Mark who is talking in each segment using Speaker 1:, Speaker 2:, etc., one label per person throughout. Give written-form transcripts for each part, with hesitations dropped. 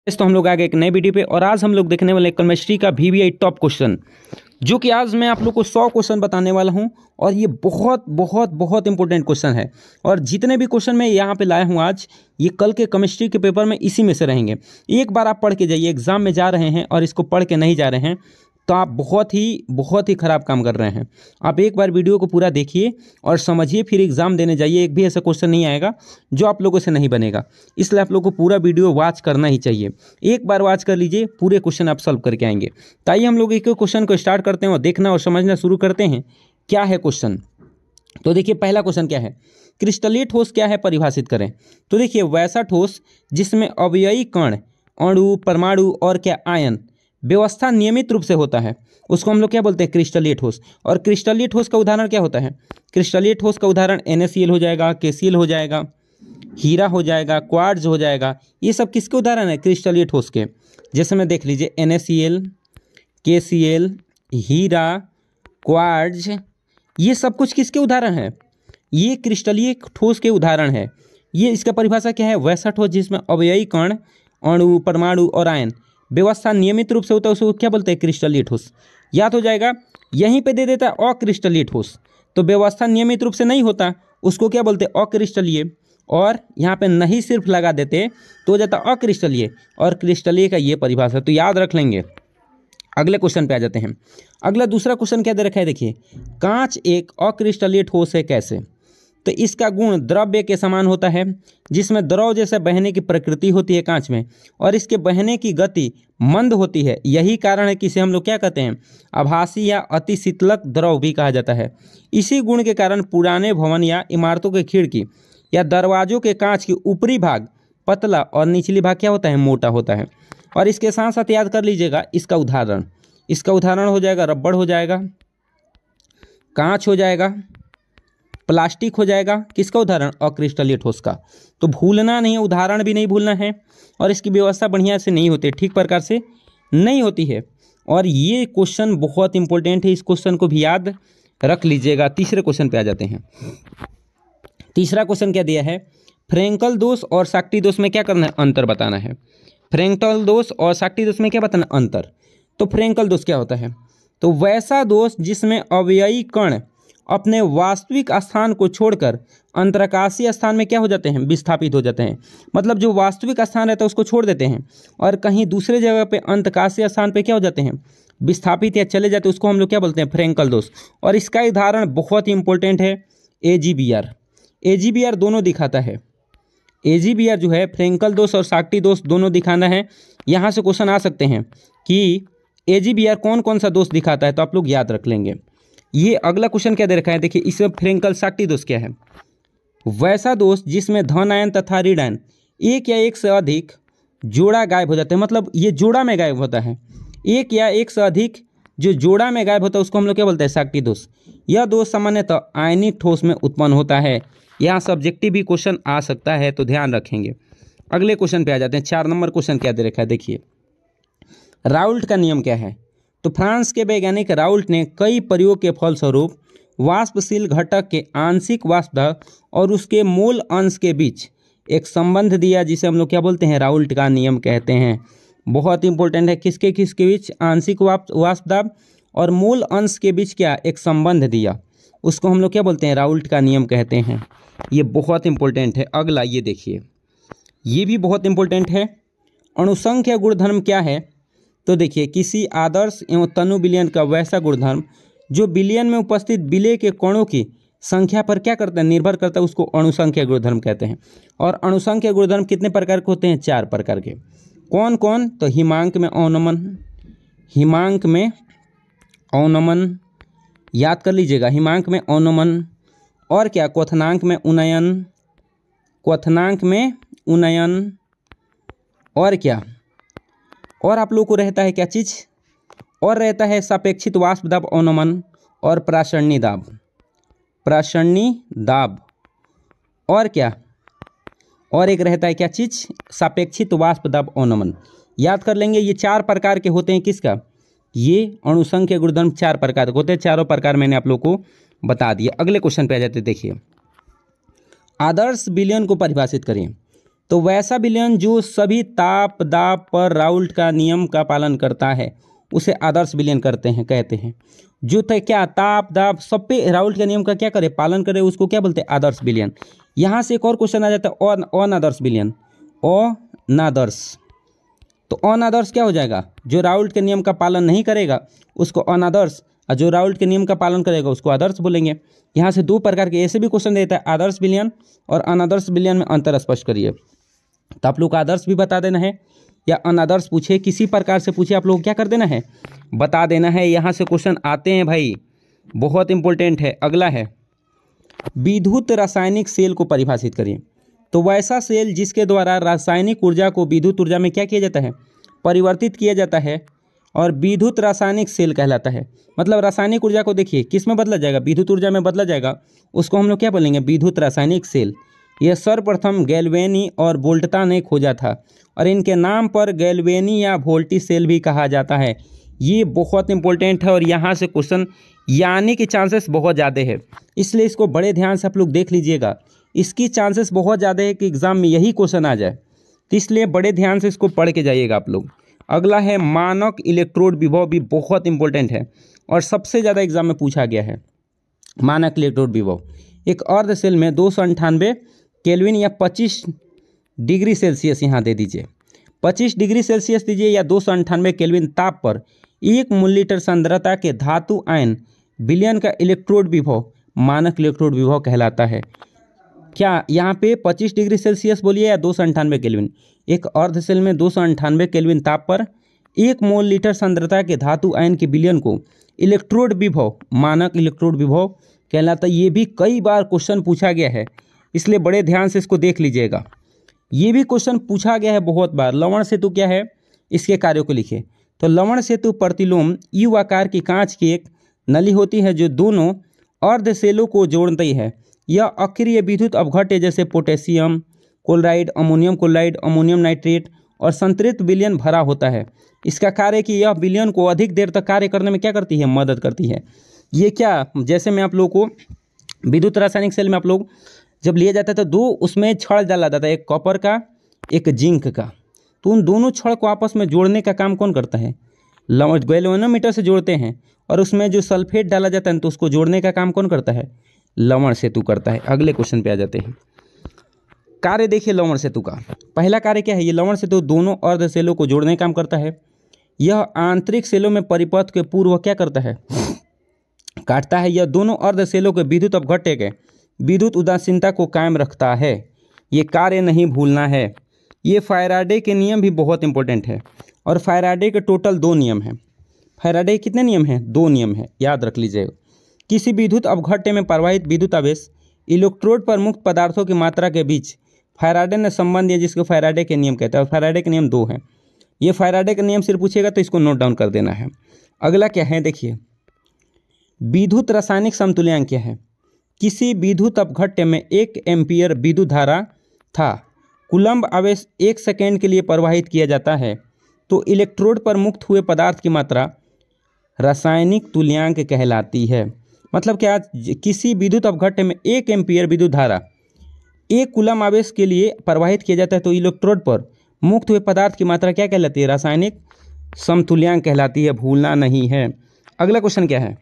Speaker 1: तो हम लोग आ गए एक नए वीडियो पे और आज हम लोग देखने वाले केमिस्ट्री का VVI टॉप क्वेश्चन, जो कि आज मैं आप लोग को 100 क्वेश्चन बताने वाला हूं और ये बहुत बहुत बहुत इंपॉर्टेंट क्वेश्चन है। और जितने भी क्वेश्चन मैं यहाँ पे लाया हूँ आज, ये कल के केमिस्ट्री के पेपर में इसी में से रहेंगे। एक बार आप पढ़ के जाइए, एग्जाम में जा रहे हैं और इसको पढ़ के नहीं जा रहे हैं तो आप बहुत ही ख़राब काम कर रहे हैं। आप एक बार वीडियो को पूरा देखिए और समझिए, फिर एग्ज़ाम देने जाइए। एक भी ऐसा क्वेश्चन नहीं आएगा जो आप लोगों से नहीं बनेगा, इसलिए आप लोगों को पूरा वीडियो वॉच करना ही चाहिए। एक बार वॉच कर लीजिए, पूरे क्वेश्चन आप सॉल्व करके आएंगे। तो आइए हम लोग एक क्वेश्चन को स्टार्ट करते हैं और देखना और समझना शुरू करते हैं क्या है क्वेश्चन। तो देखिए पहला क्वेश्चन क्या है, क्रिस्टलीय ठोस क्या है, परिभाषित करें। तो देखिए वैसा ठोस जिसमें अवयवी कण, अणु, परमाणु और क्या आयन व्यवस्था नियमित रूप से होता है, उसको हम लोग क्या बोलते हैं, क्रिस्टलीय ठोस। और क्रिस्टलीय ठोस का उदाहरण क्या होता है, क्रिस्टलीय ठोस का उदाहरण NaCl हो जाएगा, KCl हो जाएगा, हीरा हो जाएगा, क्वार्ट्ज हो जाएगा। ये सब किसके उदाहरण है, क्रिस्टलीय ठोस के। जैसे में देख लीजिए NaCl, KCl, हीरा, क्वार्ट्ज, ये सब कुछ किसके उदाहरण है, ये क्रिस्टलीय ठोस के उदाहरण है। ये इसका परिभाषा क्या है, वैसा ठोस जिसमें अवयवी कण, अणु, परमाणु और आयन व्यवस्था नियमित रूप से होता है, उसको क्या बोलते हैं, क्रिस्टलीय ठोस। याद हो जाएगा। यहीं पे दे देता है अक्रिस्टलीय ठोस, तो व्यवस्था नियमित रूप से नहीं होता उसको क्या बोलते हैं, अक्रिस्टलीय। और यहाँ पे नहीं सिर्फ लगा देते तो हो जाता अक्रिस्टलीय, और क्रिस्टलीय का ये परिभाषा तो याद रख लेंगे। अगले क्वेश्चन पे आ जाते हैं। अगला दूसरा क्वेश्चन क्या दे रखा है, देखिए कांच एक अक्रिस्टलीय ठोस है, कैसे। तो इसका गुण द्रव्य के समान होता है, जिसमें द्रव जैसे बहने की प्रकृति होती है कांच में, और इसके बहने की गति मंद होती है। यही कारण है कि इसे हम लोग क्या कहते हैं, आभासी या अति शीतलक द्रव भी कहा जाता है। इसी गुण के कारण पुराने भवन या इमारतों के खिड़की या दरवाजों के कांच की ऊपरी भाग पतला और निचली भाग क्या होता है, मोटा होता है। और इसके साथ साथ याद कर लीजिएगा इसका उदाहरण हो जाएगा रबड़ हो जाएगा, कांच हो जाएगा, प्लास्टिक हो जाएगा। किसका उदाहरण, अक्रिस्टलीय ठोस का। तो भूलना नहीं है, उदाहरण भी नहीं भूलना है, और इसकी व्यवस्था बढ़िया से नहीं होती, ठीक प्रकार से नहीं होती है। और ये क्वेश्चन बहुत इंपॉर्टेंट है, इस क्वेश्चन को भी याद रख लीजिएगा। तीसरे क्वेश्चन पे आ जाते हैं। तीसरा क्वेश्चन क्या दिया है, फ्रेंकल दोष और शाक्टी दोष में क्या करना है, अंतर बताना है। फ्रेंकल दोष और शाक्टी दोष में क्या बताना, अंतर। तो फ्रेंकल दोष क्या होता है, तो वैसा दोष जिसमें अवयवी कण अपने वास्तविक स्थान को छोड़कर अंतराकाशीय स्थान में क्या हो जाते हैं, विस्थापित हो जाते हैं। मतलब जो वास्तविक स्थान रहता है उसको छोड़ देते हैं और कहीं दूसरे जगह पे अंतराकाशीय स्थान पे क्या हो जाते हैं, विस्थापित या चले जाते हैं, उसको हम लोग क्या बोलते हैं, फ्रेंकल दोष। और इसका उदाहरण बहुत ही इंपॉर्टेंट है, AgBr दोनों दिखाता है। AgBr जो है फ्रेंकल दोष और शाक्टी दोष दोनों दिखाना है। यहाँ से क्वेश्चन आ सकते हैं कि AgBr कौन कौन सा दोष दिखाता है, तो आप लोग याद रख लेंगे। ये अगला क्वेश्चन क्या दे रखा है, देखिए इसमें फ्रेंकल शाक्टी दोष क्या है, वैसा दोष जिसमें धन आयन तथा ऋण आयन एक या एक से अधिक जोड़ा गायब हो जाते हैं। मतलब ये जोड़ा में गायब होता है, एक या एक से अधिक जो जोड़ा में गायब होता है उसको हम लोग क्या बोलते हैं, शाक्टी दोष। यह दोष सामान्यतः आयनिक ठोस में उत्पन्न होता है। यहाँ सब्जेक्टिव भी क्वेश्चन आ सकता है, तो ध्यान रखेंगे। अगले क्वेश्चन पे आ जाते हैं। 4 नंबर क्वेश्चन क्या दे रखा है, देखिए राउल्ट का नियम क्या है। तो फ्रांस के वैज्ञानिक राउल्ट ने कई प्रयोग के फलस्वरूप वाष्पशील घटक के आंशिक वाष्प दाब और उसके मोल अंश के बीच एक संबंध दिया, जिसे हम लोग क्या बोलते हैं, राउल्ट का नियम कहते हैं। बहुत इंपॉर्टेंट है, किसके बीच, आंशिक वाष्प दाब और मूल अंश के बीच क्या, एक संबंध दिया, उसको हम लोग क्या बोलते हैं, राउल्ट का नियम कहते हैं। ये बहुत इंपॉर्टेंट है। अगला ये देखिए, ये भी बहुत इंपॉर्टेंट है, अणुसंख्या गुणधर्म क्या है। तो देखिए किसी आदर्श एवं तनु विलयन का वैसा गुणधर्म जो विलयन में उपस्थित विलय के कणों की संख्या पर क्या करता है, निर्भर करता है, उसको अणुसंख्या गुणधर्म कहते हैं। और अणुसंख्या गुणधर्म कितने प्रकार के होते हैं, 4 प्रकार के। कौन कौन, तो हिमांक में अवनमन, याद कर लीजिएगा, हिमांक में अवनमन, और क्या, क्वथनांक में उन्नयन, और क्या, और आप लोगों को रहता है क्या चीज़, और रहता है सापेक्षित वाष्प दाब अवनमन और प्रासरणी दाब, और क्या, और एक रहता है क्या चीज़, सापेक्षित वाष्प दाब अवनमन। याद कर लेंगे, ये 4 प्रकार के होते हैं। किसका, ये अणुसंख्या गुणधर्म 4 प्रकार के होते हैं। चारों प्रकार मैंने आप लोग को बता दिया। अगले क्वेश्चन पे आ जाते हैं। देखिए आदर्श विलयन को परिभाषित करें। तो वैसा विलयन जो सभी ताप दाब पर राउल्ट का नियम का पालन करता है उसे आदर्श विलयन कहते हैं। जो तो क्या ताप दाब सब पे राउल्ट के नियम का क्या करे, पालन करे, उसको क्या बोलते हैं, आदर्श विलयन। यहाँ से एक और क्वेश्चन आ जाता है अनादर्श विलयन, अनादर्श। तो अनादर्श क्या हो जाएगा, जो राउल्ट के नियम का पालन नहीं करेगा उसको अनादर्श, और जो राउल्ट के नियम का पालन करेगा उसको आदर्श बोलेंगे। यहाँ से दो प्रकार के ऐसे भी क्वेश्चन देता है, आदर्श विलयन और अनादर्श विलयन में अंतर स्पष्ट करिए। तो आप लोग को आदर्श भी बता देना है या अनादर्श पूछे, किसी प्रकार से पूछे, आप लोग क्या कर देना है, बता देना है। यहाँ से क्वेश्चन आते हैं भाई, बहुत इंपॉर्टेंट है। अगला है विद्युत रासायनिक सेल को परिभाषित करिए। तो वैसा सेल जिसके द्वारा रासायनिक ऊर्जा को विद्युत ऊर्जा में क्या किया जाता है, परिवर्तित किया जाता है, और विद्युत रासायनिक सेल कहलाता है। मतलब रासायनिक ऊर्जा को देखिए किस में बदला जाएगा, विद्युत ऊर्जा में बदला जाएगा, उसको हम लोग क्या बोलेंगे, विद्युत रासायनिक सेल। यह सर्वप्रथम गैल्वेनी और वोल्टा ने खोजा था और इनके नाम पर गैल्वेनी या वोल्टी सेल भी कहा जाता है। ये बहुत इंपॉर्टेंट है और यहाँ से क्वेश्चन यानी कि चांसेस बहुत ज़्यादा है, इसलिए इसको बड़े ध्यान से आप लोग देख लीजिएगा। इसकी चांसेस बहुत ज़्यादा है कि एग्ज़ाम में यही क्वेश्चन आ जाए, तो इसलिए बड़े ध्यान से इसको पढ़ के जाइएगा आप लोग। अगला है मानक इलेक्ट्रोड विभव, भी बहुत इंपॉर्टेंट है और सबसे ज़्यादा एग्जाम में पूछा गया है। मानक इलेक्ट्रोड विभव एक अर्ध सेल में 298 केल्विन या 25 डिग्री सेल्सियस, यहाँ दे दीजिए 25 डिग्री सेल्सियस दीजिए, या 298 केल्विन ताप पर 1 मिलीलीटर सांद्रता के धातु आयन विलयन का इलेक्ट्रोड विभव मानक इलेक्ट्रोड विभव कहलाता है। क्या यहाँ पे 25 डिग्री सेल्सियस बोलिए या 298 केल्विन, एक अर्ध सेल में 298 केल्विन ताप पर 1 मोल लीटर सांद्रता के धातु आयन के विलयन को इलेक्ट्रोड विभव मानक इलेक्ट्रोड विभव कहलाता है। ये भी कई बार क्वेश्चन पूछा गया है, इसलिए बड़े ध्यान से इसको देख लीजिएगा। ये भी क्वेश्चन पूछा गया है बहुत बार। लवण सेतु क्या है, इसके कार्यों को लिखे। तो लवण सेतु प्रतिलोम यू आकार की कांच की एक नली होती है जो दोनों अर्ध सेलों को जोड़ती है। यह अक्रिय विद्युत अवघट्य जैसे potassium chloride, ammonium chloride, ammonium nitrate और संतृप्त विलयन भरा होता है। इसका कार्य कि यह विलयन को अधिक देर तक कार्य करने में क्या करती है, मदद करती है। ये क्या, जैसे मैं आप लोगों को विद्युत रासायनिक सेल में आप लोग जब लिया जाता था, दो उसमें छड़ डाला जाता है, एक कॉपर का एक जिंक का, तो उन दोनों छड़ को आपस में जोड़ने का काम कौन करता है, गैल्वेनोमीटर से जोड़ते हैं, और उसमें जो सल्फेट डाला जाता है तो उसको जोड़ने का काम कौन करता है, लवण सेतु करता है। अगले क्वेश्चन पे आ जाते हैं। कार्य देखिए लवण सेतु का। पहला कार्य क्या है, ये लवण सेतु दोनों अर्ध सेलों को जोड़ने का काम करता है। यह आंतरिक सेलों में परिपथ के पूर्व क्या करता है, काटता है। यह दोनों अर्ध सेलों के विद्युत अवघट्य के विद्युत उदासीनता को कायम रखता है। ये कार्य नहीं भूलना है। ये फैराडे के नियम भी बहुत इंपॉर्टेंट है, और फैराडे के टोटल 2 नियम हैं। फैराडे कितने नियम हैं, 2 नियम हैं, याद रख लीजिएगा। किसी विद्युत अवघट्य में प्रवाहित विद्युत आवेश इलेक्ट्रोड पर मुक्त पदार्थों की मात्रा के बीच फैराडे ने संबंध दिया, जिसको फैराडे के नियम कहते हैं। और फैराडे के नियम 2 हैं। ये फैराडे का नियम सिर्फ पूछेगा तो इसको नोट डाउन कर देना है। अगला क्या है, देखिए विद्युत रासायनिक समतुल्यांक क्या है। किसी विद्युत अपघट्य में 1 एम्पीयर विद्युत धारा था, कूलम्ब आवेश 1 सेकेंड के लिए प्रवाहित किया जाता है, तो इलेक्ट्रोड पर मुक्त हुए पदार्थ की मात्रा रासायनिक तुल्यांक कहलाती है। मतलब क्या, किसी विद्युत अपघट्य में 1 एम्पीयर विद्युत धारा 1 कूलम्ब आवेश के लिए प्रवाहित किया जाता है, तो इलेक्ट्रोड पर मुक्त हुए पदार्थ की मात्रा क्या कहलाती है, रासायनिक समतुल्यांक कहलाती है, भूलना नहीं है। अगला क्वेश्चन क्या है,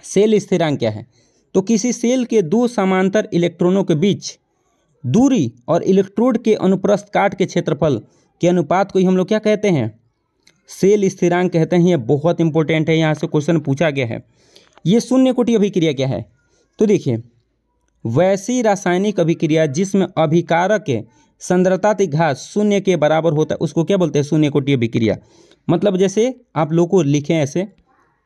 Speaker 1: सेल स्थिरांक क्या है। तो किसी सेल के 2 समांतर इलेक्ट्रॉनों के बीच दूरी और इलेक्ट्रोड के अनुप्रस्थ काट के क्षेत्रफल के अनुपात को ही हम लोग क्या कहते हैं, सेल स्थिरांक कहते हैं। ये बहुत इंपॉर्टेंट है, यहाँ से क्वेश्चन पूछा गया है। ये शून्य कोटि अभिक्रिया क्या है, तो देखिए वैसी रासायनिक अभिक्रिया जिसमें अभिकारक के सांद्रता की घात 0 के बराबर होता है, उसको क्या बोलते हैं, शून्य कोटि अभिक्रिया। मतलब जैसे आप लोग को लिखें ऐसे,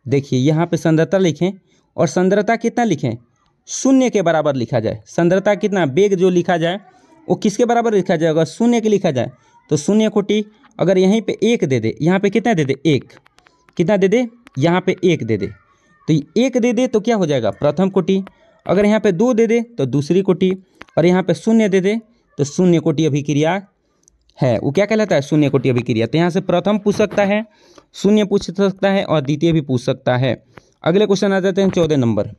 Speaker 1: देखिए यहाँ पे सांद्रता लिखें और सांद्रता कितना लिखें, 0 के बराबर लिखा जाए। सांद्रता कितना, वेग जो लिखा जाए वो किसके बराबर लिखा जाए, अगर 0 के लिखा जाए तो शून्य कोटि। अगर यहीं पे 1 दे दे, यहाँ पे कितना दे दे, 1, कितना दे दे, यहाँ पे 1 दे दे, तो 1 दे दे तो क्या हो जाएगा, प्रथम कोटि। अगर यहाँ पे 2 दे दे तो दूसरी कोटि, और यहाँ पे 0 दे दे तो शून्य कोटि अभिक्रिया है, वो क्या कहलाता है, शून्य कोटि अभिक्रिया। तो यहाँ से प्रथम पूछ सकता है, शून्य पूछ सकता है, और द्वितीय भी पूछ सकता है। अगले क्वेश्चन आ जाते हैं 14 नंबर,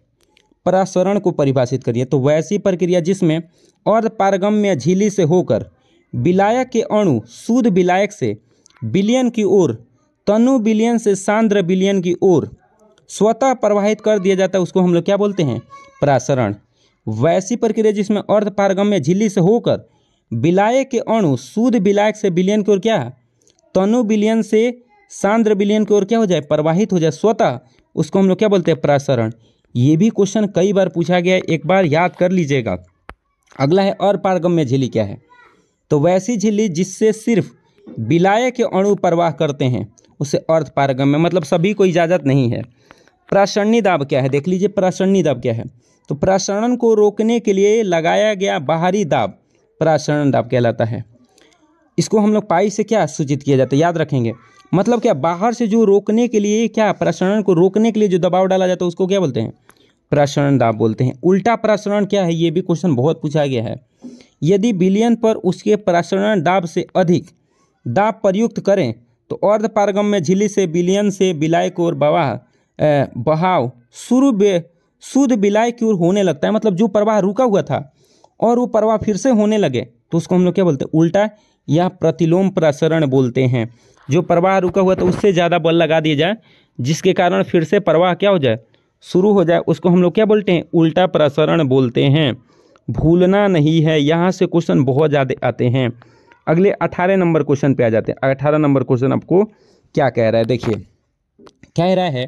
Speaker 1: परासरण को परिभाषित करिए। तो वैसी प्रक्रिया जिसमें अर्धपारगम्य झिल्ली से होकर विलायक के अणु शुद्ध विलायक से विलयन की ओर, तनु विलयन से सांद्र विलयन की ओर स्वतः प्रवाहित कर दिया जाता है, उसको हम लोग क्या बोलते हैं? प्रासरण। वैसी प्रक्रिया जिसमें अर्ध पारगम्य झिल्ली से होकर विलायक के अणु शुद्ध विलायक से विलयन की ओर क्या, तनु विलयन से सांद्र विलयन की ओर क्या हो जाए? प्रवाहित हो जाए स्वतः, उसको हम लोग क्या बोलते हैं? प्रासरण। ये भी क्वेश्चन कई बार पूछा गया है, एक बार याद कर लीजिएगा। अगला है अपारगम्य झिल्ली क्या है? तो वैसी झिल्ली जिससे सिर्फ विलायक के अणु प्रवाह करते हैं उसे अर्ध पारगम्य, मतलब सभी को इजाज़त नहीं है। प्रासरणी दाब क्या है? देख लीजिए प्रासरणी दाब क्या है। तो प्रासरण को रोकने के लिए लगाया गया बाहरी दाब प्रासरण दाब कहलाता है। इसको हम लोग पाई से क्या सूचित किया जाता है? याद रखेंगे। मतलब क्या, बाहर से जो रोकने के लिए, क्या प्रासरण को रोकने के लिए जो दबाव डाला जाता है उसको क्या बोलते हैं? प्रासरण दाब बोलते हैं। उल्टा प्रासरण क्या है? ये भी क्वेश्चन बहुत पूछा गया है। यदि विलयन पर उसके प्रासरण दाब से अधिक दाब प्रयुक्त करें तो अर्ध पारगम्य झिल्ली से विलयन से विलायक की ओर बहाव शुद्ध विलायक की ओर होने लगता है। मतलब जो प्रवाह रुका हुआ था और वो प्रवाह फिर से होने लगे तो उसको हम लोग क्या बोलते हैं? उल्टा या प्रतिलोम प्रसरण बोलते हैं। जो प्रवाह रुका हुआ था उससे ज़्यादा बल लगा दिया जाए जिसके कारण फिर से प्रवाह क्या हो जाए? शुरू हो जाए, उसको हम लोग क्या बोलते हैं? उल्टा प्रसरण बोलते हैं। भूलना नहीं है, यहाँ से क्वेश्चन बहुत ज़्यादा आते हैं। अगले 18 नंबर क्वेश्चन पे आ जाते हैं। 18 नंबर क्वेश्चन आपको क्या कह रहा है? देखिए कह रहा है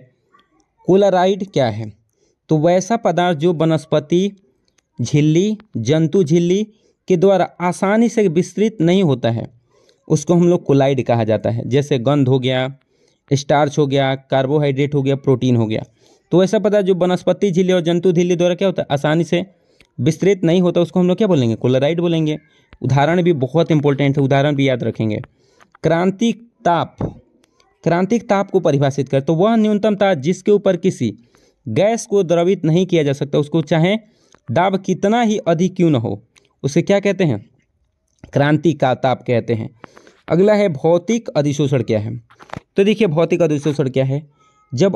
Speaker 1: कोलाराइड क्या है? तो वैसा पदार्थ जो वनस्पति झिल्ली, जंतु झिल्ली के द्वारा आसानी से विस्तृत नहीं होता है उसको हम लोग कोलाइड कहा जाता है। जैसे गंध हो गया, स्टार्च हो गया, कार्बोहाइड्रेट हो गया, प्रोटीन हो गया। तो ऐसा पदार्थ जो वनस्पति झिल्ली और जंतु झिल्ली द्वारा क्या होता है? आसानी से विस्तृत नहीं होता, उसको हम लोग क्या बोलेंगे? कोलाराइड बोलेंगे। उदाहरण भी बहुत इंपॉर्टेंट है, उदाहरण भी याद रखेंगे। क्रांतिक ताप, क्रांतिक ताप को परिभाषित कर तो वह न्यूनतम ताप जिसके ऊपर किसी गैस को द्रवित नहीं किया जा सकता, उसको चाहे दाब कितना ही अधिक क्यों न हो, उसे क्या कहते हैं? क्रांति का ताप कहते हैं। अगला है भौतिक अधिशोषण क्या है? तो देखिए भौतिक अधिशोषण क्या है? जब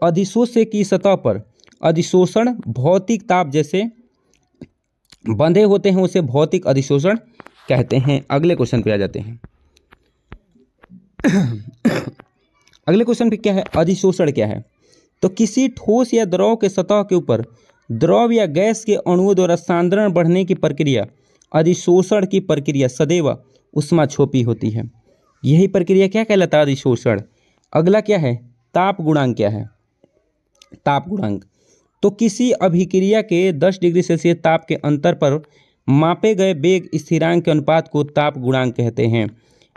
Speaker 1: अधिशोष्य की सतह पर अधिशोषण भौतिक ताप जैसे बंधे होते हैं उसे भौतिक अधिशोषण कहते हैं। अगले क्वेश्चन पे आ जाते हैं। अगले क्वेश्चन पे क्या है? अधिशोषण क्या है? तो किसी ठोस या द्रव के सतह के ऊपर द्रव या गैस के अणुओं द्वारा सांद्रण बढ़ने की प्रक्रिया अधिशोषण की प्रक्रिया सदैव उष्मा छोपी होती है। यही प्रक्रिया क्या कहलाता है? अधिशोषण। अगला क्या है? ताप गुणांक क्या है? ताप गुणांक तो किसी अभिक्रिया के 10 डिग्री सेल्सियस ताप के अंतर पर मापे गए वेग स्थिरांक के अनुपात को ताप गुणांक कहते हैं।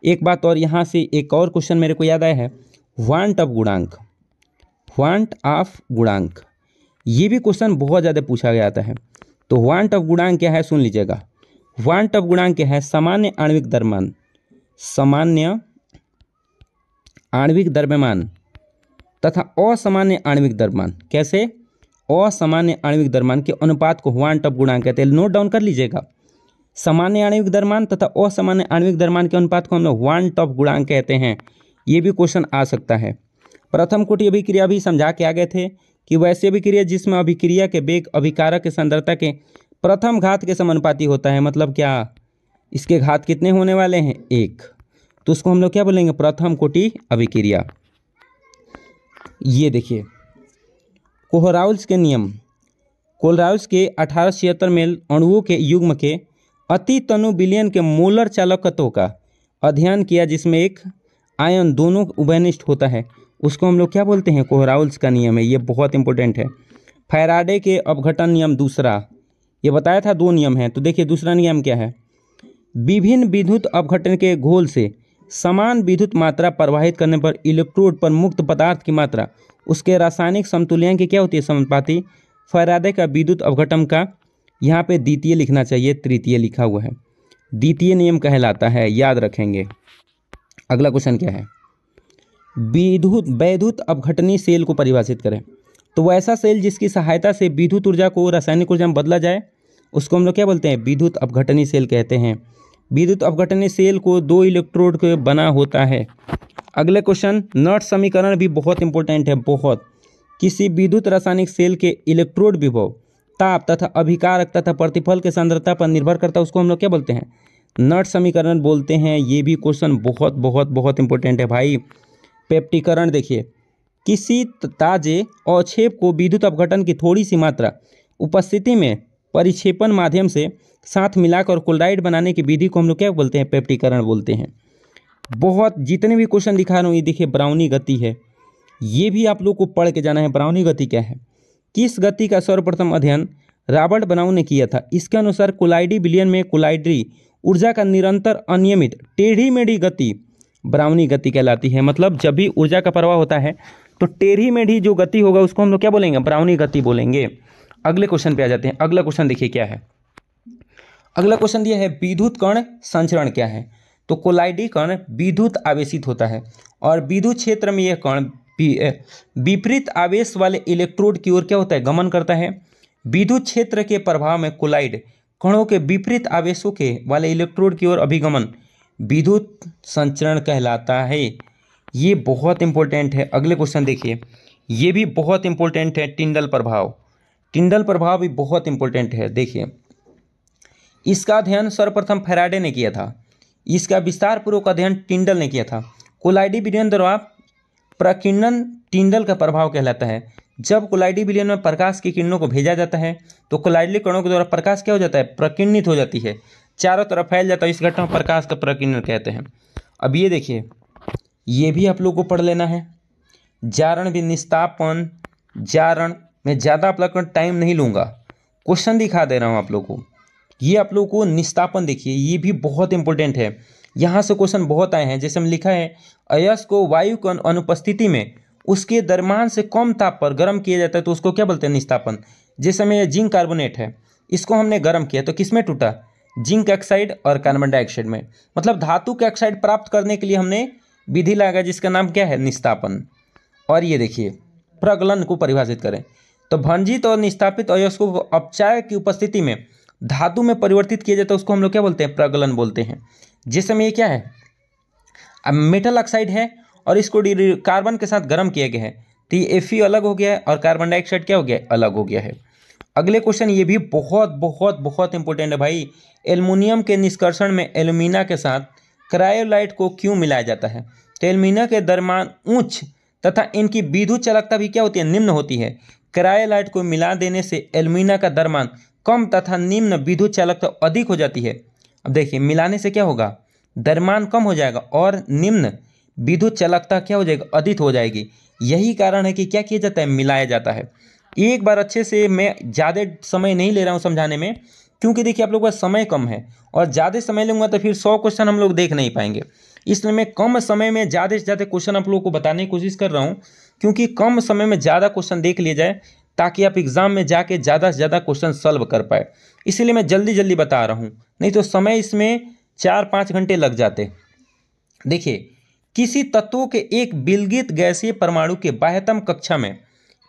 Speaker 1: एक बात और, यहाँ से एक और क्वेश्चन मेरे को याद आया है, वांट ऑफ गुणांक। वांट ऑफ गुणांक ये भी क्वेश्चन बहुत ज़्यादा पूछा गया है। तो वांट ऑफ गुणांक क्या है? सुन लीजिएगा। वांट ऑफ गुणांक क्या है? सामान्य आणविक द्रव्यमान, सामान्य आणविक द्रव्यमान तथा असामान्य आणविक द्रव्यमान। कैसे? असामान्य आणविक द्रव्यमान के अनुपात को वांट ऑफ गुणांक कहते हैं। नोट डाउन कर लीजिएगा। सामान्य आणविक द्रव्यमान तथा असामान्य आणविक द्रव्यमान के अनुपात को हम लोग वांट ऑफ गुणांक कहते हैं। ये भी क्वेश्चन आ सकता है। प्रथम कोटि अभिक्रिया भी समझा के आ गए थे कि वैसी अभिक्रिया जिसमें अभिक्रिया के वेग अभिकारक के सांद्रता के प्रथम घात के समानुपाती होता है। मतलब क्या, इसके घात कितने होने वाले हैं? 1। तो उसको हम लोग क्या बोलेंगे? प्रथम कोटि अभिक्रिया। ये देखिए कोहराउल्स के नियम, कोहराउल्स के 1876 में अणुओं के युग्म के अति तनु विलयन के मोलर चालकत्व का अध्ययन किया जिसमें एक आयन दोनों उभयनिष्ठ होता है, उसको हम लोग क्या बोलते हैं? कोहराउल्स का नियम है। ये बहुत इंपॉर्टेंट है। फैराडे के अपघटन नियम दूसरा, ये बताया था 2 नियम हैं। तो देखिए दूसरा नियम क्या है? विभिन्न विद्युत अपघटन के घोल से समान विद्युत मात्रा प्रवाहित करने पर इलेक्ट्रोड पर मुक्त पदार्थ की मात्रा उसके रासायनिक समतुल्यांक की क्या होती है? समानुपाती। फैराडे का विद्युत अपघटन का यहाँ पे द्वितीय लिखना चाहिए, तृतीय लिखा हुआ है। द्वितीय नियम कहलाता है, याद रखेंगे। अगला क्वेश्चन क्या है? वैद्युत अपघटनी सेल को परिभाषित करें। तो वैसा सेल जिसकी सहायता से विद्युत ऊर्जा को रासायनिक ऊर्जा में बदला जाए उसको हम लोग क्या बोलते हैं? विद्युत अपघटनी सेल कहते हैं। विद्युत अपघटनी सेल को 2 इलेक्ट्रोड के बना होता है। अगले क्वेश्चन, नट समीकरण भी बहुत इंपॉर्टेंट है, बहुत। किसी विद्युत रासायनिक सेल के इलेक्ट्रोड विभव, ताप तथा अभिकारक तथा प्रतिफल के सांद्रता पर निर्भर करता है, उसको हम लोग क्या बोलते हैं? नट समीकरण बोलते हैं। ये भी क्वेश्चन बहुत बहुत बहुत इंपॉर्टेंट है भाई। पेप्टीकरण देखिए, किसी ताजे अवक्षेप को विद्युत अपघटन की थोड़ी सी मात्रा उपस्थिति में परिक्षेपण माध्यम से साथ मिलाकर क्लोराइड बनाने की विधि को हम लोग क्या बोलते हैं? पेप्टीकरण बोलते हैं। बहुत जितने भी क्वेश्चन दिखा रहा हूँ ये देखिए ब्राउनी गति है, ये भी आप लोग को पढ़ के जाना है। ब्राउनी गति क्या है? किस गति का सर्वप्रथम अध्ययन रॉबर्ट ब्राउन ने किया था? इसके अनुसार कोलाइडी विलयन में कोलाइडरी ऊर्जा का निरंतर अनियमित टेढ़ी मेढ़ी गति ब्राउनी गति कहलाती है। मतलब जब भी ऊर्जा का प्रवाह होता है तो टेढ़ी मेढ़ी जो गति होगा उसको हम लोग क्या बोलेंगे? ब्राउनी गति बोलेंगे। अगले क्वेश्चन पे आ जाते हैं। अगला क्वेश्चन देखिए क्या है। अगला क्वेश्चन दिया है विद्युत कण संचरण क्या है? तो कोलाइडी कण विद्युत आवेशित होता है और विद्युत क्षेत्र में यह कण विपरीत आवेश वाले इलेक्ट्रोड की ओर क्या होता है? गमन करता है। विद्युत क्षेत्र के प्रभाव में कोलाइड कणों के विपरीत आवेशों के वाले इलेक्ट्रोड की ओर अभिगमन विद्युत संचरण कहलाता है। ये बहुत इंपॉर्टेंट है। अगले क्वेश्चन देखिए, ये भी बहुत इंपॉर्टेंट है। टिंडल प्रभाव, टिंडल प्रभाव भी बहुत इंपॉर्टेंट है। देखिए, इसका अध्ययन सर्वप्रथम फैराडे ने किया था। इसका विस्तार पूर्वक अध्ययन टिंडल ने किया था। कोलाइडी विलयन द्वारा प्रकीर्णन टिंडल का प्रभाव कहलाता है। जब कोलाइडी विलयन में प्रकाश की किरणों को भेजा जाता है तो कोलाइडली कणों के द्वारा प्रकाश क्या हो जाता है? प्रकीर्णित हो जाती है, चारों तरफ फैल जाता है। इस घटना को प्रकाश का प्रकीर्णन कहते हैं। अब ये देखिए, ये भी आप लोग को पढ़ लेना है। जारण विनिस्तापन, जारण में ज़्यादा आप लोग का टाइम नहीं लूँगा, क्वेश्चन दिखा दे रहा हूँ आप लोग को। ये आप लोग को निस्तापन देखिए, ये भी बहुत इंपॉर्टेंट है। यहाँ से क्वेश्चन बहुत आए हैं। जैसे हम लिखा है अयस्क को वायु की अनुपस्थिति में उसके द्रव्यमान से कम ताप पर गर्म किया जाता है तो उसको क्या बोलते हैं? निस्तापन। जैसे में जिंक कार्बोनेट है, इसको हमने गर्म किया तो किस में टूटा? जिंक ऑक्साइड और कार्बन डाइऑक्साइड में। मतलब धातु के ऑक्साइड प्राप्त करने के लिए हमने विधि लगाया जिसका नाम क्या है? निस्तापन। और ये देखिए प्रगलन को परिभाषित करें तो भंजित और निस्तापित अयस्कों को अपचाय की उपस्थिति में धातु में परिवर्तित किया जाता है उसको हम लोग क्या बोलते हैं? प्रगलन बोलते हैं। जैसे में ये क्या है? अब मेटल ऑक्साइड है और इसको कार्बन के साथ गर्म किया गया है तो ये Fe अलग हो गया है और कार्बन डाइऑक्साइड क्या हो गया? अलग हो गया है। अगले क्वेश्चन ये भी बहुत बहुत बहुत इंपॉर्टेंट है भाई। एल्युमिनियम के निष्कर्षण में एल्यूमिना के साथ क्रायोलाइट को क्यों मिलाया जाता है? तो एल्यूमिना के द्रव्यमान उच्च तथा इनकी विद्युत चालकता भी क्या होती है? निम्न होती है। क्रायोलाइट को मिला देने से एल्यूमिना का द्रव्यमान कम तथा निम्न विद्युत चालकता अधिक हो जाती है। अब देखिए, मिलाने से क्या होगा? द्रव्यमान कम हो जाएगा और निम्न विद्युत चालकता क्या हो जाएगी? अधिक हो जाएगी। यही कारण है कि क्या किया जाता है? मिलाया जाता है। एक बार अच्छे से, मैं ज़्यादा समय नहीं ले रहा हूँ समझाने में, क्योंकि देखिए आप लोगों का समय कम है और ज़्यादा समय लूँगा तो फिर 100 क्वेश्चन हम लोग देख नहीं पाएंगे। इसलिए मैं कम समय में ज़्यादा से ज़्यादा क्वेश्चन आप लोगों को बताने की कोशिश कर रहा हूँ, क्योंकि कम समय में ज़्यादा क्वेश्चन देख लिए जाए ताकि आप एग्ज़ाम में जाके ज़्यादा से ज़्यादा क्वेश्चन सॉल्व कर पाए। इसीलिए मैं जल्दी जल्दी बता रहा हूँ, नहीं तो समय इसमें 4-5 घंटे लग जाते। देखिए, किसी तत्व के एक विलगित गैसीय परमाणु के बाह्यतम कक्षा में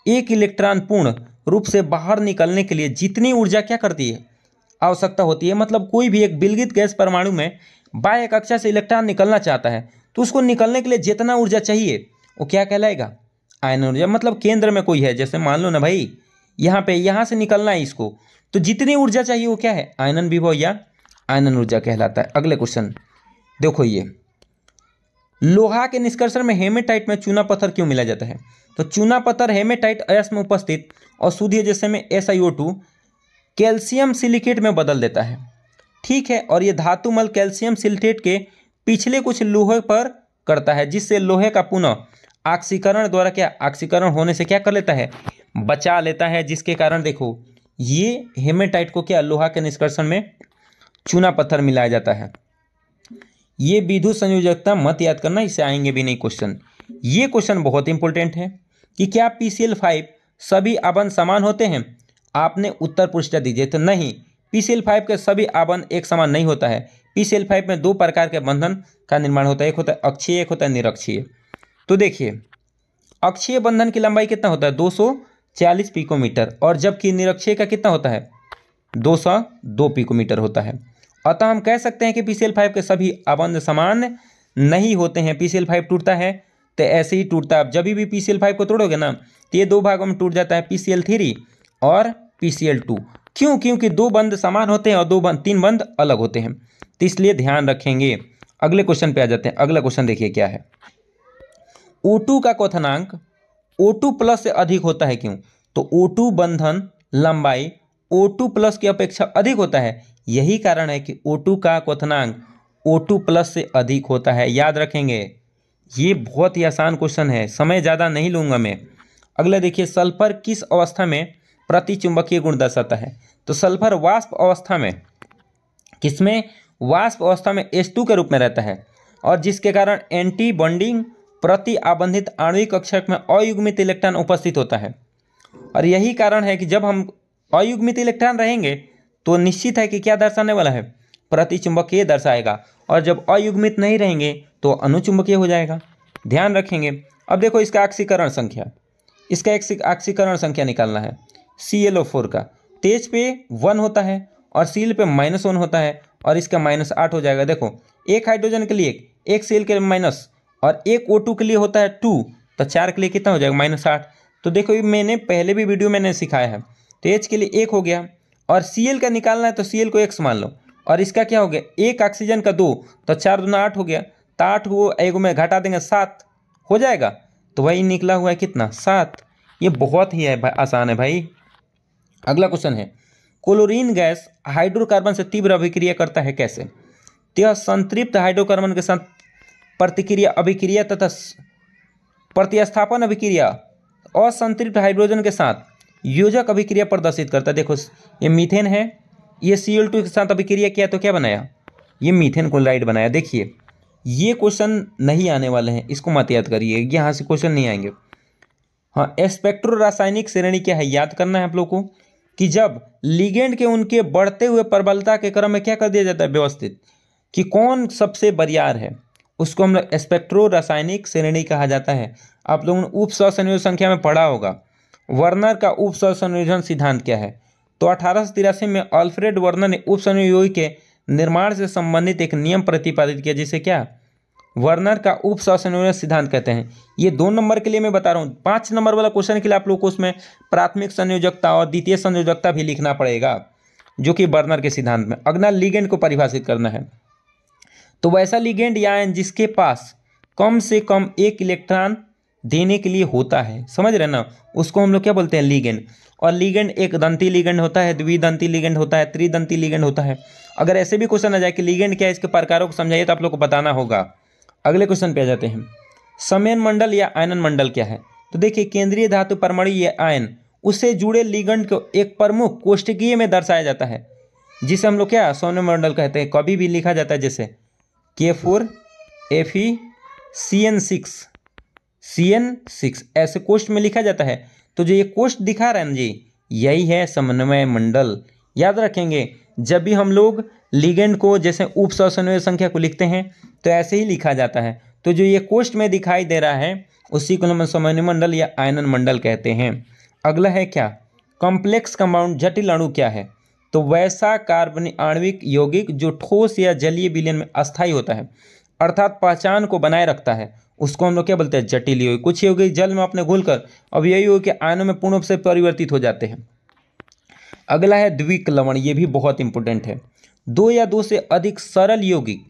Speaker 1: एक इलेक्ट्रॉन पूर्ण रूप से बाहर निकलने के लिए जितनी ऊर्जा क्या करती है? आवश्यकता होती है। मतलब कोई भी एक विलगित गैस परमाणु में बाह्य कक्षा से इलेक्ट्रॉन निकलना चाहता है तो उसको निकलने के लिए जितना ऊर्जा चाहिए वो क्या कहलाएगा? आयनन ऊर्जा। मतलब केंद्र में कोई है, जैसे मान लो ना भाई यहाँ से निकलना है इसको, तो जितनी ऊर्जा चाहिए वो क्या है? आयनन विभव या आयनन ऊर्जा कहलाता है। अगले क्वेश्चन देखो, ये लोहा के निष्कर्षण में हेमेटाइट में चूना पत्थर क्यों मिला जाता है? तो चूना पत्थर हेमेटाइट अयस्क में उपस्थित अशुद्धि जैसे में SiO2 कैल्शियम सिलिकेट में बदल देता है। ठीक है, और ये धातुमल कैल्शियम सिलिकेट के पिछले कुछ लोहे पर करता है जिससे लोहे का पुनः ऑक्सीकरण द्वारा क्या? ऑक्सीकरण होने से क्या कर लेता है? बचा लेता है। जिसके कारण देखो ये हेमेटाइट को क्या? लोहा के निष्कर्षण में चूना पत्थर मिलाया जाता है। ये विद्युत संयोजकता मत याद करना, इससे आएंगे भी नहीं क्वेश्चन। ये क्वेश्चन बहुत इंपॉर्टेंट है कि क्या PCl5 सभी आबंध समान होते हैं? आपने उत्तर पुष्टि दीजिए तो नहीं, PCl5 के सभी आबंध एक समान नहीं होता है। PCl5 में 2 प्रकार के बंधन का निर्माण होता है, एक होता है अक्षीय, एक होता है निरक्षीय। तो देखिए, अक्षीय बंधन की लंबाई कितना होता है? 240 पिकोमीटर, और जबकि निरक्षीय का कितना होता है? 202 पिकोमीटर होता है। अतः हम कह सकते हैं कि PCl5 के सभी आबंध समान नहीं होते हैं। PCl5 टूटता है तो ऐसे ही टूटता है। जब भी PCl5 को तोड़ोगे ना तो ये 2 भागों में टूट जाता है, PCl3 और PCl2। क्यों? क्योंकि दो बंद समान होते हैं और तीन बंद अलग होते हैं, तो इसलिए ध्यान रखेंगे। अगले क्वेश्चन पे आ जाते हैं। अगला क्वेश्चन देखिए क्या है। O2 का क्वथनांक O2 प्लस से अधिक होता है, क्यों? तो O2 बंधन लंबाई O2 प्लस की अपेक्षा अधिक होता है, यही कारण है कि O2 का क्वथनांक O2 प्लस से अधिक होता है। याद रखेंगे, ये बहुत ही आसान क्वेश्चन है, समय ज़्यादा नहीं लूँगा मैं। अगला देखिए, सल्फर किस अवस्था में प्रतिचुंबकीय गुण दर्शाता है? तो सल्फर वाष्प अवस्था में, किसमें? वाष्प अवस्था में H2 के रूप में रहता है, और जिसके कारण एंटी बॉन्डिंग प्रति आबंधित आणविक कक्षक में अयुग्मित इलेक्ट्रॉन उपस्थित होता है। और यही कारण है कि जब हम अयुग्मित इलेक्ट्रॉन रहेंगे तो निश्चित है कि क्या दर्शाने वाला है? प्रतिचुंबकीय दर्शाएगा, और जब अयुग्मित नहीं रहेंगे तो अनुचुंबकीय हो जाएगा। ध्यान रखेंगे। अब देखो इसका ऑक्सीकरण संख्या, इसका एक ऑक्सीकरण संख्या निकालना है ClO4 का। तेज पे 1 होता है और सील पे -1 होता है, और इसका -8 हो जाएगा। देखो, एक हाइड्रोजन के लिए एक सील के लिए माइनस, और एक O2 के लिए होता है 2, तो 4 के लिए कितना हो जाएगा? -8। तो देखो, ये मैंने पहले भी वीडियो मैंने सिखाया है। तो H के लिए 1 हो गया, और Cl का निकालना है तो Cl को x मान लो, और इसका क्या हो गया? एक ऑक्सीजन का 2, तो 4 दूना 8 हो गया, तो 8 को एक में घटा देंगे 7 हो जाएगा, तो वही निकला हुआ है कितना? 7। ये बहुत ही आसान है भाई। अगला क्वेश्चन है, क्लोरीन गैस हाइड्रोकार्बन से तीव्र अभिक्रिया करता है, कैसे? तो यह संतृप्त हाइड्रोकार्बन के साथ प्रतिक्रिया अभिक्रिया तथा प्रतिस्थापन अभिक्रिया असंतृप्त हाइड्रोजन के साथ योजक अभिक्रिया प्रदर्शित करता है। देखो, ये मीथेन है, ये Cl2 के साथ अभिक्रिया किया तो क्या बनाया? ये मीथेन क्लोराइड बनाया। देखिए, ये क्वेश्चन नहीं आने वाले हैं, इसको मत याद करिए, यहाँ से क्वेश्चन नहीं आएंगे। हाँ, स्पेक्ट्रो रासायनिक श्रेणी क्या है, याद करना है आप लोग को, कि जब लिगेंड के उनके बढ़ते हुए प्रबलता के क्रम में क्या कर दिया जाता है व्यवस्थित, कि कौन सबसे बरियार है, उसको हम लोग स्पेक्ट्रो रासायनिक श्रेणी कहा जाता है। आप लोगों ने उप सहसंयोजन संख्या में पढ़ा होगा। वर्नर का उप सहसंयोजन सिद्धांत क्या है? तो 1883 में अल्फ्रेड वर्नर ने उप संयोगी के निर्माण से संबंधित एक नियम प्रतिपादित किया, जिसे क्या वर्नर का उप सहसंयोजन सिद्धांत कहते हैं। ये 2 नंबर के लिए मैं बता रहा हूँ। 5 नंबर वाला क्वेश्चन के लिए आप लोग को उसमें प्राथमिक संयोजकता और द्वितीय संयोजकता भी लिखना पड़ेगा, जो कि वर्नर के सिद्धांत में। अगला लिगेंड को परिभाषित करना है, तो वैसा लिगेंड या आयन जिसके पास कम से कम एक इलेक्ट्रॉन देने के लिए होता है, समझ रहे ना, उसको हम लोग क्या बोलते हैं? लिगेंड। और लिगेंड एक दंती लिगेंड होता है, द्विदंती लिगेंड होता है, त्रिदंती लिगेंड होता है। अगर ऐसे भी क्वेश्चन आ जाए कि लिगेंड क्या है, इसके प्रकारों को समझाइए, तो आप लोग को बताना होगा। अगले क्वेश्चन पे आ जाते हैं, समयन मंडल या आयनन मंडल क्या है? तो देखिए, केंद्रीय धातु परमाणु या आयन, उससे जुड़े लिगेंड को एक प्रमुख कोष्ठकीय में दर्शाया जाता है, जिसे हम लोग क्या समयन मंडल कहते हैं। कभी भी लिखा जाता है जैसे K4 Fe CN6 ऐसे कोष्ठ में लिखा जाता है। तो जो ये कोष्ठ दिखा रहा है ना जी, यही है समन्वय मंडल। याद रखेंगे, जब भी हम लोग लिगेंड को जैसे उप सहसंयोजक संख्या को लिखते हैं तो ऐसे ही लिखा जाता है। तो जो ये कोष्ठ में दिखाई दे रहा है उसी को हम समन्वय मंडल या आयनन मंडल कहते हैं। अगला है क्या? कॉम्प्लेक्स कंपाउंड, जटिल अणु क्या है? तो वैसा कार्बनिक आणविक यौगिक जो ठोस या जलीय विलयन में अस्थायी होता है, अर्थात पहचान को बनाए रखता है, उसको हम लोग क्या बोलते हैं? जटिल यौगिक। कुछ यौगिक जल में अपने घुलकर अवयवी यौगिक के आयनों में पूर्ण रूप से परिवर्तित हो जाते हैं। अगला है द्विक लवण, ये भी बहुत इंपॉर्टेंट है। 2 या 2 से अधिक सरल यौगिक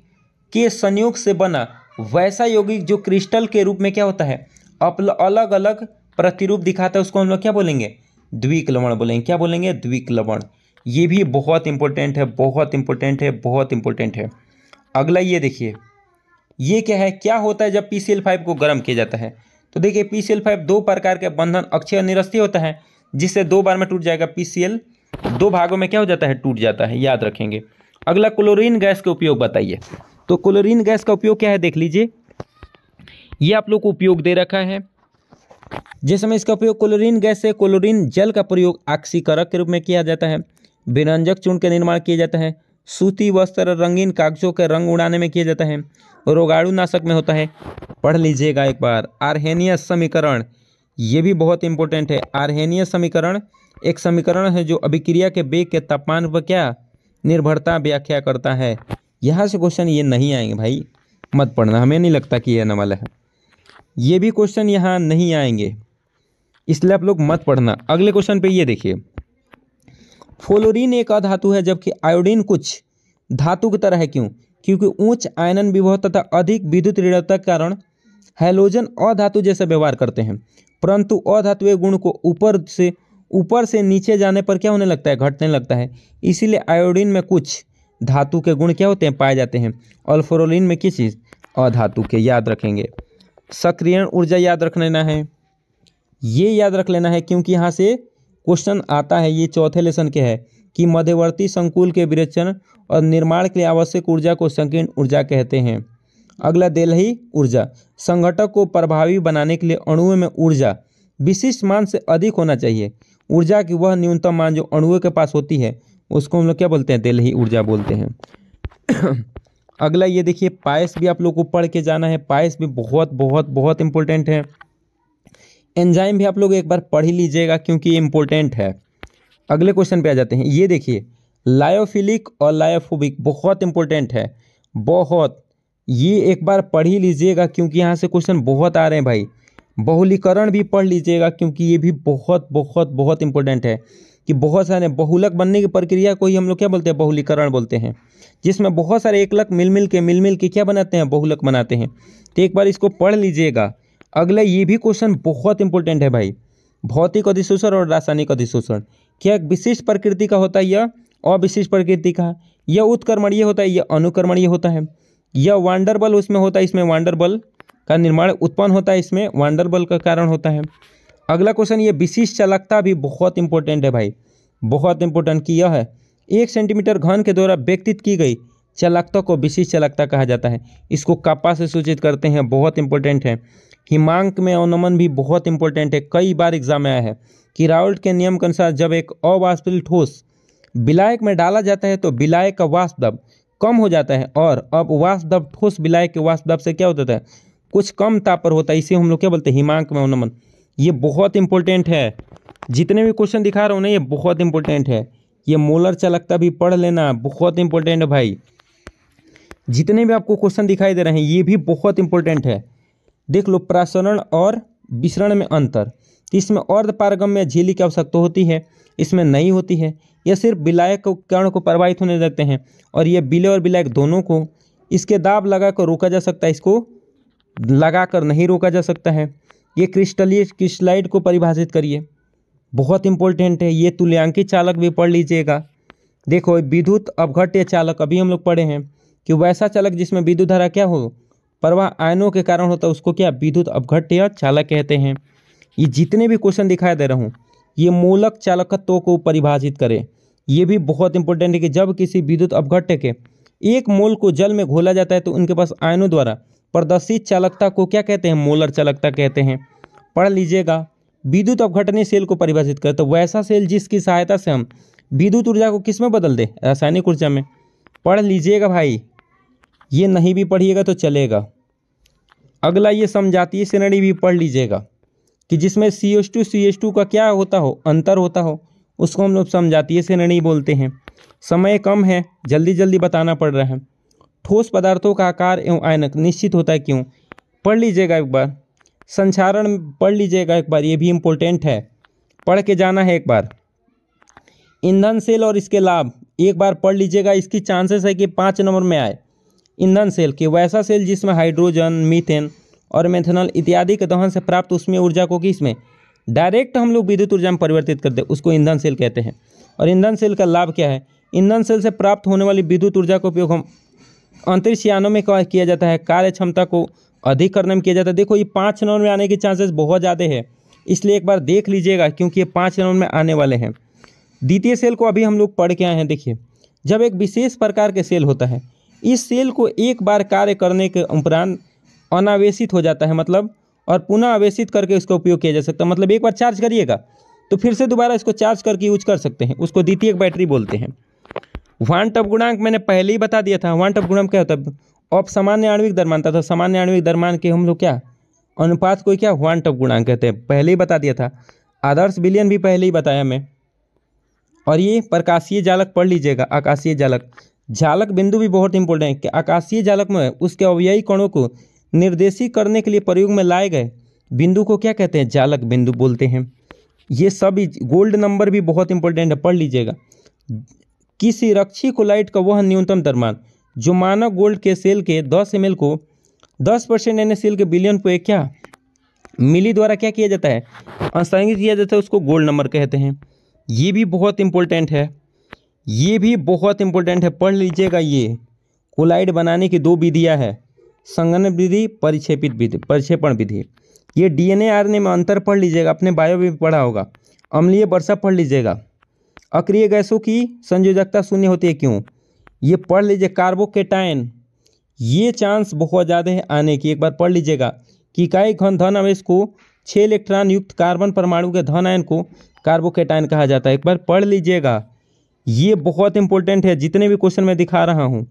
Speaker 1: के संयोग से बना वैसा यौगिक जो क्रिस्टल के रूप में क्या होता है? अलग अलग प्रतिरूप दिखाता है, उसको हम लोग क्या बोलेंगे? द्विक लवण बोलेंगे। क्या बोलेंगे? द्विक लवण। ये भी बहुत इंपॉर्टेंट है, बहुत इंपॉर्टेंट है, बहुत इंपॉर्टेंट है। अगला ये देखिए, ये क्या है? क्या होता है जब PCl5 को गर्म किया जाता है? तो देखिए, PCl5 2 प्रकार के बंधन अक्षय निरस्तीय होता है, जिससे 2 बार में टूट जाएगा। PCl 2 भागों में क्या हो जाता है? टूट जाता है। याद रखेंगे। अगला, क्लोरीन गैस के उपयोग बताइए। तो क्लोरीन गैस का उपयोग क्या है देख लीजिए, ये आप लोग को उपयोग दे रखा है। जिस समय इसका उपयोग क्लोरीन गैस से क्लोरीन जल का प्रयोग ऑक्सीकरक के रूप में किया जाता है, विरंजक चूर्ण के निर्माण किया जाता है, सूती वस्त्र, रंगीन कागजों के रंग उड़ाने में किया जाता है, रोगाणु नाशक में होता है। पढ़ लीजिएगा एक बार। आर्हेनियस समीकरण, ये भी बहुत इंपॉर्टेंट है। आर्हेनियस समीकरण एक समीकरण है जो अभिक्रिया के वेग के तापमान पर क्या निर्भरता व्याख्या करता है। यहाँ से क्वेश्चन ये नहीं आएंगे भाई, मत पढ़ना, हमें नहीं लगता कि ये आने वाला है। ये भी क्वेश्चन यहाँ नहीं आएंगे, इसलिए आप लोग मत पढ़ना। अगले क्वेश्चन पे ये देखिए, फ्लोरीन एक अधातु है जबकि आयोडीन कुछ धातु की तरह है। क्यों? क्योंकि उच्च आयनन विभव तथा अधिक विद्युत ऋणता के कारण हैलोजन अधातु जैसा व्यवहार करते हैं, परंतु अधातुए गुण को ऊपर से नीचे जाने पर क्या होने लगता है? घटने लगता है। इसीलिए आयोडीन में कुछ धातु के गुण क्या होते हैं? पाए जाते हैं। और फ्लोरीन में किस चीज़? अधातु के। याद रखेंगे। सक्रियण ऊर्जा याद रख लेना है, ये याद रख लेना है क्योंकि यहाँ से क्वेश्चन आता है। ये चौथे लेसन के है कि मध्यवर्ती संकुल के विरेचन और निर्माण के लिए आवश्यक ऊर्जा को संकीर्ण ऊर्जा कहते हैं। अगला देलही ऊर्जा, संघटक को प्रभावी बनाने के लिए अणुओं में ऊर्जा विशिष्ट मान से अधिक होना चाहिए। ऊर्जा की वह न्यूनतम मान जो अणुओं के पास होती है उसको हम लोग क्या बोलते हैं? देलही ऊर्जा बोलते हैं। अगला ये देखिए, पायस भी आप लोग को पढ़ के जाना है। पायस भी बहुत बहुत बहुत इंपॉर्टेंट है। एंजाइम भी आप लोग एक बार पढ़ ही लीजिएगा क्योंकि ये इंपॉर्टेंट है। अगले क्वेश्चन पे आ जाते हैं। ये देखिए, लायोफिलिक और लायोफोबिक बहुत इंपॉर्टेंट है, बहुत। ये एक बार पढ़ ही लीजिएगा क्योंकि यहाँ से क्वेश्चन बहुत आ रहे हैं भाई। बहुलीकरण भी पढ़ लीजिएगा क्योंकि ये भी बहुत बहुत बहुत इंपॉर्टेंट है कि बहुत सारे बहुलक बनने की प्रक्रिया को ही हम लोग क्या बोलते हैं? बहुलीकरण बोलते हैं, जिसमें बहुत सारे एकलक मिल मिल के क्या बनाते हैं? बहुलक बनाते हैं। तो एक बार इसको पढ़ लीजिएगा। अगला ये भी क्वेश्चन बहुत इंपॉर्टेंट है भाई, भौतिक अधिशोषण और रासायनिक अधिशोषण क्या विशिष्ट प्रकृति का होता है या अविशिष्ट प्रकृति का? यह उत्क्रमणीय होता है या अनुक्रमणीय होता है? यह वांडरबल उसमें होता है, इसमें वांडरबल का निर्माण उत्पन्न होता है, इसमें वांडरबल का कारण होता है। अगला क्वेश्चन, ये विशिष्ट चालकता भी बहुत इंपॉर्टेंट है भाई, बहुत इंपॉर्टेंट कि यह है 1 सेंटीमीटर घन के द्वारा व्यक्तित की गई चालकता को विशिष्ट चालकता कहा जाता है। इसको कापा से सूचित करते हैं, बहुत इंपॉर्टेंट है। हिमांक में अवनमन भी बहुत इंपॉर्टेंट है, कई बार एग्जाम में आया है कि राउल्ट के नियम के अनुसार जब एक अवाष्पशील ठोस विलायक में डाला जाता है तो विलायक का वाष्प दबाव कम हो जाता है, और अब वाष्प दबाव ठोस विलायक के वाष्प दबाव से क्या होता है? कुछ कम ताप पर होता है। इसे हम लोग क्या बोलते हैं? हिमांक में अवनमन। ये बहुत इंपॉर्टेंट है, जितने भी क्वेश्चन दिखा रहा हूँ ना ये बहुत इंपॉर्टेंट है। ये मोलर चालकता भी पढ़ लेना, बहुत इंपॉर्टेंट है भाई। जितने भी आपको क्वेश्चन दिखाई दे रहे हैं ये भी बहुत इंपॉर्टेंट है। देख लो, प्रसरण और विसरण में अंतर। तो इसमें अर्धपारगम्य झिल्ली की आवश्यकता होती है, इसमें नहीं होती है। यह सिर्फ विलायक कण को प्रभावित होने देते हैं, और ये विलय और विलायक दोनों को इसके दाब लगा कर रोका जा सकता है, इसको लगाकर नहीं रोका जा सकता है। ये क्रिस्टलाइड को परिभाषित करिए, बहुत इंपॉर्टेंट है। ये तुल्यांकी चालक भी पढ़ लीजिएगा। देखो, विद्युत अपघट्य चालक अभी हम लोग पढ़े हैं कि वैसा चालक जिसमें विद्युत धारा क्या हो? प्रवाह आयनों के कारण होता है, उसको क्या? विद्युत अपघट्य चालक कहते हैं। ये जितने भी क्वेश्चन दिखाई दे रहा हूँ ये मूलक चालकत्व को परिभाषित करें। ये भी बहुत इंपॉर्टेंट है कि जब किसी विद्युत अपघट्य के 1 मोल को जल में घोला जाता है तो उनके पास आयनों द्वारा प्रदर्शित चालकता को क्या कहते हैं? मोलर चालकता कहते हैं। पढ़ लीजिएगा। विद्युत अपघटनीय सेल को परिभाषित करते तो वैसा सेल जिसकी सहायता से हम विद्युत ऊर्जा को किस में बदल दें? रासायनिक ऊर्जा में। पढ़ लीजिएगा भाई, ये नहीं भी पढ़िएगा तो चलेगा। अगला, ये समजातीय श्रेणी भी पढ़ लीजिएगा कि जिसमें CH2 का क्या होता हो? अंतर होता हो, उसको हम लोग समजातीय श्रेणी बोलते हैं। समय कम है, जल्दी जल्दी बताना पड़ रहा है। ठोस पदार्थों का आकार एवं आयनक निश्चित होता है, क्यों? पढ़ लीजिएगा एक बार। संक्षारण पढ़ लीजिएगा एक बार, ये भी इम्पोर्टेंट है, पढ़ के जाना है एक बार। ईंधन सेल और इसके लाभ एक बार पढ़ लीजिएगा, इसकी चांसेस है कि 5 नंबर में आए। ईंधन सेल कि वैसा सेल जिसमें हाइड्रोजन, मीथेन और मेथनॉल इत्यादि के दहन से प्राप्त ऊष्मीय ऊर्जा को किसमें डायरेक्ट हम लोग विद्युत ऊर्जा में परिवर्तित करते हैं, उसको ईंधन सेल कहते हैं। और ईंधन सेल का लाभ क्या है? ईंधन सेल से प्राप्त होने वाली विद्युत ऊर्जा का उपयोग हम अंतरिक्ष यानों में किया जाता है, कार्य क्षमता को अधिक करने में किया जाता है। देखो, ये 5 नंबर में आने की चांसेस बहुत ज़्यादा है, इसलिए एक बार देख लीजिएगा क्योंकि ये 5 नंबर में आने वाले हैं। द्वितीय सेल को अभी हम लोग पढ़ के आए हैं। देखिए, जब एक विशेष प्रकार के सेल होता है, इस सेल को एक बार कार्य करने के उपरांत अनावेशित हो जाता है, मतलब और पुनः आवेशित करके इसका उपयोग किया जा सकता है। मतलब एक बार चार्ज करिएगा तो फिर से दोबारा इसको चार्ज करके यूज कर सकते हैं, उसको द्वितीयक बैटरी बोलते हैं। क्वांटम गुणांक मैंने पहले ही बता दिया था। क्वांटम गुणांक क्या होता है? अब सामान्य आणविक द्रव्यमान था, सामान्य आणविक द्रव्यमान के हम लोग क्या अनुपात को क्या क्वांटम गुणांक कहते हैं, पहले ही बता दिया था। आदर्श विलयन भी पहले ही बताया मैं। और ये प्रकाशीय जालक पढ़ लीजिएगा। आकाशीय जालक, जालक बिंदु भी बहुत इंपॉर्टेंट है कि आकाशीय जालक में उसके अवयवी कणों को निर्देशित करने के लिए प्रयोग में लाए गए बिंदु को क्या कहते हैं? जालक बिंदु बोलते हैं। ये सब गोल्ड नंबर भी बहुत इंपॉर्टेंट है, पढ़ लीजिएगा। किसी रक्षी कोलाइड का वह न्यूनतम द्रव्यमान जो मानव गोल्ड के सेल के 10 ml को 10% NaCl के बिलियन पे क्या मिली द्वारा क्या किया जाता है, अंशांकित किया जाता है, उसको गोल्ड नंबर कहते हैं। ये भी बहुत इंपॉर्टेंट है, ये भी बहुत इंपॉर्टेंट है, पढ़ लीजिएगा। ये कोलाइड बनाने की 2 विधियाँ है, संघनन विधि, परिक्षेपण विधि। ये DNA RNA में अंतर पढ़ लीजिएगा, अपने बायो में पढ़ा होगा। अम्लीय वर्षा पढ़ लीजिएगा। अक्रिय गैसों की संयोजकता शून्य होती है क्यों, ये पढ़ लीजिए। कार्बोकेटायन, ये चांस बहुत ज़्यादा है आने की, एक बार पढ़ लीजिएगा कि इकाई घन धन आवेश को 6 इलेक्ट्रॉन युक्त कार्बन परमाणु के धन आयन को कार्बोकेटायन कहा जाता है, एक बार पढ़ लीजिएगा। ये बहुत इंपॉर्टेंट है, जितने भी क्वेश्चन मैं दिखा रहा हूँ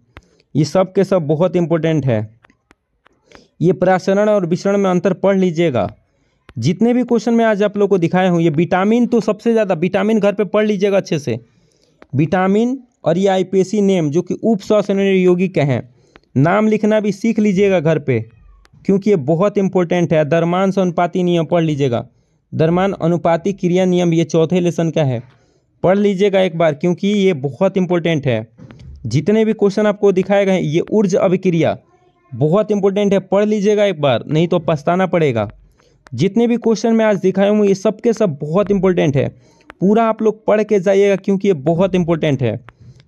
Speaker 1: ये सब के सब बहुत इंपॉर्टेंट है। ये प्रासरण और विसरण में अंतर पढ़ लीजिएगा। जितने भी क्वेश्चन मैं आज आप लोग को दिखाया हूँ, ये विटामिन तो सबसे ज़्यादा, विटामिन घर पे पढ़ लीजिएगा अच्छे से, विटामिन। और ये आईपीएसी नेम जो कि उपश्वसनीय यौगिक हैं, नाम लिखना भी सीख लीजिएगा घर पे, क्योंकि ये बहुत इंपॉर्टेंट है। द्रव्यमान से अनुपाती नियम पढ़ लीजिएगा, द्रव्यमान अनुपाती क्रिया नियम, ये चौथे लेसन का है, पढ़ लीजिएगा एक बार, क्योंकि ये बहुत इंपॉर्टेंट है। जितने भी क्वेश्चन आपको दिखाए गए, ये ऊर्जा अभिक्रिया बहुत इंपॉर्टेंट है, पढ़ लीजिएगा एक बार, नहीं तो पछताना पड़ेगा। जितने भी क्वेश्चन मैं आज दिखाया हूँ ये सब के सब बहुत इंपॉर्टेंट है, पूरा आप लोग पढ़ के जाइएगा, क्योंकि ये बहुत इंपॉर्टेंट है,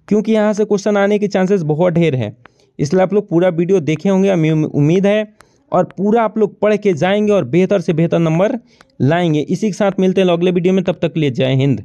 Speaker 1: क्योंकि यहाँ से क्वेश्चन आने के चांसेस बहुत ढेर हैं। इसलिए आप लोग पूरा वीडियो देखे होंगे, हमें उम्मीद है, और पूरा आप लोग पढ़ के जाएंगे और बेहतर से बेहतर नंबर लाएंगे। इसी के साथ मिलते हैं अगले वीडियो में, तब तक के लिए जय हिंद।